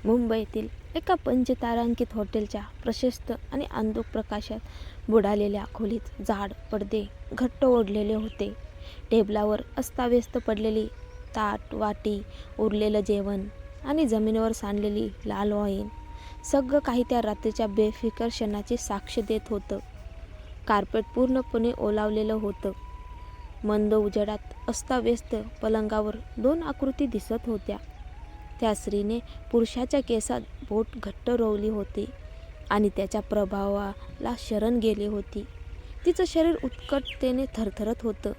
मुंबईतील एका पंचतारांकित हॉटेलच्या प्रशस्त आणि अंधुक प्रकाशात बुडालेल्या खोलीत जाड पडदे घट्ट ओढलेले होते. टेबलावर अस्ताव्यस्त पडलेली ताट, वाटी, उरलेलं जेवण आणि जमिनीवर सांडलेली लाल वाईन, सगळं काही त्या रात्रीच्या बेफिकर क्षणाची साक्ष देत होतं. कार्पेट पूर्णपणे ओलावलेलं होतं. मंद उजेडात अस्ताव्यस्त पलंगावर 2 आकृती दिसत होत्या. त्या स्त्रीने पुरुषाच्या केसात बोट घट्ट रोवली होती आणि त्याच्या प्रभावाला शरण गेली होती. तिचं शरीर उत्कटतेने थरथरत होतं.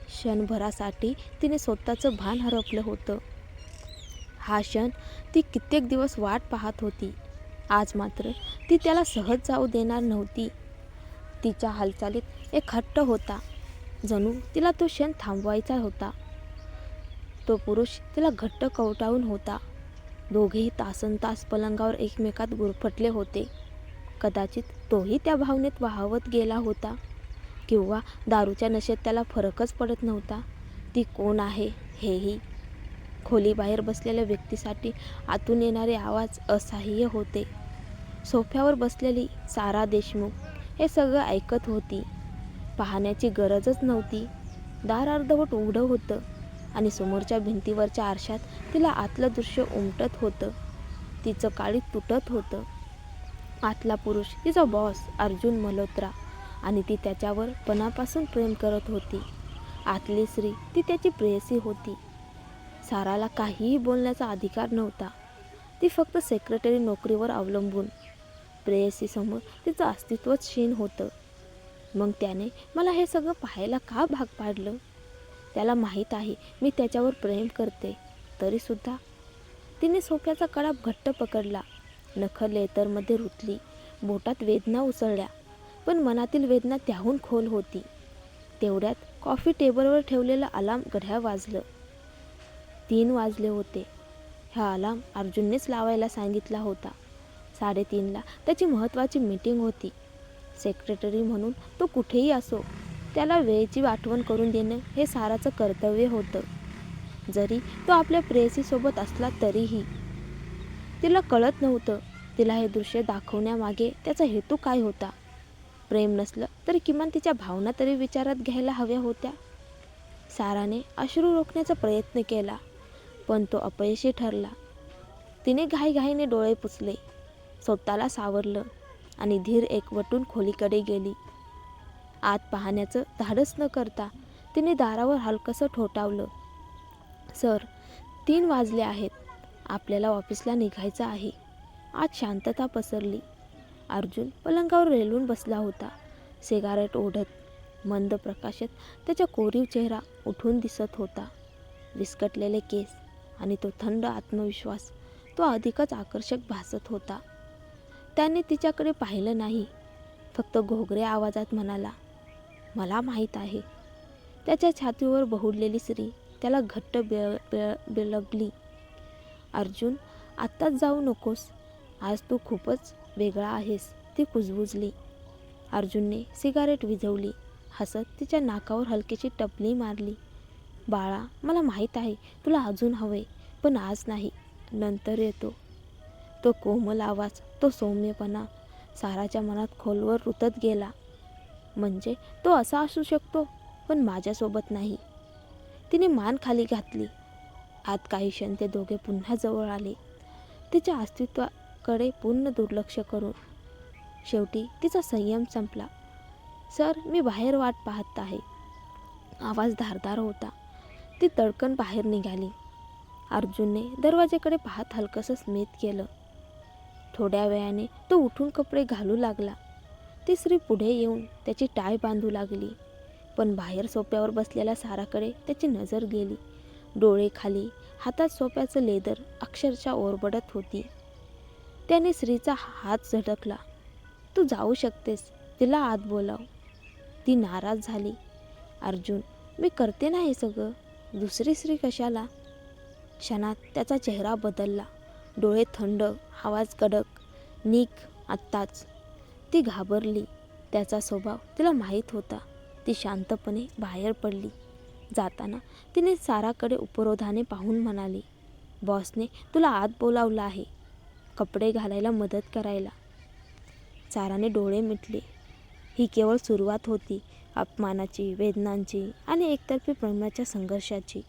क्षणभरासाठी तिने स्वतःचं भान हरपलं होतं. हा क्षण ती कित्येक दिवस वाट पाहत होती. आज मात्र ती त्याला सहज जाऊ देणार नव्हती. तिच्या हालचालीत एक हट्ट होता, जणू तिला तो क्षण थांबवायचा होता. तो पुरुष तिला घट्ट कवटाळून होता. दोघेही तासनतास पलंगावर एकमेकात गुरफटले होते. कदाचित तोही त्या भावनेत वाहवत गेला होता, किंवा दारूच्या नशेत त्याला फरकच पडत नव्हता ती कोण आहे हेही. खोलीबाहेर बसलेल्या व्यक्तीसाठी आतून येणारे आवाज असह्य होते. सोफ्यावर बसलेली सारा देशमुख हे सगळं ऐकत होती. पाहण्याची गरजच नव्हती. दार अर्धवट उघडं होतं आणि समोरच्या भिंतीवरच्या आरशात तिला आतलं दृश्य उमटत होतं. तिचं काळीज तुटत होतं. आतला पुरुष तिचा बॉस अर्जुन मल्होत्रा आणि ती त्याच्यावर पणापासून प्रेम करत होती. आतली स्त्री ती त्याची प्रेयसी होती. साराला काहीही बोलण्याचा अधिकार नव्हता. ती फक्त सेक्रेटरी नोकरीवर अवलंबून. प्रेयसीसमोर तिचं अस्तित्वच क्षीण होतं. मग त्याने मला हे सगळं पाहायला का भाग पाडलं? त्याला माहीत आहे मी त्याच्यावर प्रेम करते, तरीसुद्धा. तिने सोफ्याचा कडाप घट्ट पकडला. नखं लेतरमध्ये रुतली. बोटात वेदना उसळल्या, पण मनातील वेदना त्याहून खोल होती. तेवढ्यात कॉफी टेबलवर ठेवलेलं अलार्म घड्याळ वाजलं. 3 वाजले होते. हा अलार्म अर्जुननेच लावायला सांगितला होता. 3:30ला त्याची महत्त्वाची मीटिंग होती. सेक्रेटरी म्हणून तो कुठेही असो, त्याला वेळेची आठवण करून देणं हे साराचं कर्तव्य होतं, जरी तो आपल्या प्रेयसीसोबत असला तरीही. तिला कळत नव्हतं तिला हे दृश्य दाखवण्यामागे त्याचा हेतू काय होता. प्रेम नसलं तरी किमान तिच्या भावना तरी विचारात घ्यायला हव्या होत्या. साराने अश्रू रोखण्याचा प्रयत्न केला, पण तो अपयशी ठरला. तिने घाईघाईने डोळे पुसले, स्वतःला सावरलं आणि धीर एकवटून खोलीकडे गेली. आत पाहण्याचं धाडस न करता तिने दारावर हलकंसं ठोठावलं. सर, 3 वाजले आहेत. आपल्याला ऑफिसला निघायचं आहे. आज शांतता पसरली. अर्जुन पलंगावर रेलून बसला होता, सिगारेट ओढत. मंद प्रकाशात त्याचा कोरीव चेहरा उठून दिसत होता. विस्कटलेले केस आणि तो थंड आत्मविश्वास तो अधिकच आकर्षक भासत होता. त्याने तिच्याकडे पाहिलं नाही, फक्त घोगऱ्या आवाजात म्हणाला, मला माहीत आहे. त्याच्या छातीवर बहुडलेली स्त्री त्याला घट्ट बिळगली. अर्जुन, आत्ताच जाऊ नकोस. आज तू खूपच वेगळा आहेस. ती कुजबुजली. अर्जुनने सिगारेट विझवली. हसत तिच्या नाकावर हलकीशी टपली मारली. बाळा, मला माहीत आहे तुला अजून हवे, पण आज नाही, नंतर येतो. तो कोमल आवाज, तो सौम्यपणा साराच्या मनात खोलवर रुतत गेला. म्हणजे तो असा असू शकतो, पण माझ्यासोबत नाही. तिने मान खाली घातली. आत काही क्षण ते दोघे पुन्हा जवळ आले, तिच्या अस्तित्वाकडे पूर्ण दुर्लक्ष करून. शेवटी तिचा संयम संपला. सर, मी बाहेर वाट पाहत आहे. आवाज धारदार होता. ती तडकन बाहेर निघाली. अर्जुनने दरवाजेकडे पाहत हलकंसं स्मित केलं. थोड्या वेळाने तो उठून कपडे घालू लागला. ती स्त्री पुढे येऊन त्याची टाय बांधू लागली, पण बाहेर सोफ्यावर बसलेल्या साराकडे त्याची नजर गेली. डोळे खाली, हातात सोफ्याचं लेदर अक्षरशः ओरबडत होती. त्याने स्त्रीचा हात झटकला. तू जाऊ शकतेस, तिला आत बोलाव. ती नाराज झाली. अर्जुन, मी करते ना हे सगळं, दुसरी स्त्री कशाला? क्षणात त्याचा चेहरा बदलला. डोळे थंड, आवाज कडक, निघ आत्ताच. ती घाबरली. त्याचा स्वभाव तिला माहीत होता. ती शांतपणे बाहेर पडली. जाताना तिने साराकडे उपरोधाने पाहून म्हणाली, बॉसने तुला आत बोलावलं आहे. कपडे घालायला मदत करायला. चाराने डोळे मिटले. ही केवळ सुरुवात होती अपमानाची, वेदनांची आणि एकतर्फी प्रेमाच्या संघर्षाची.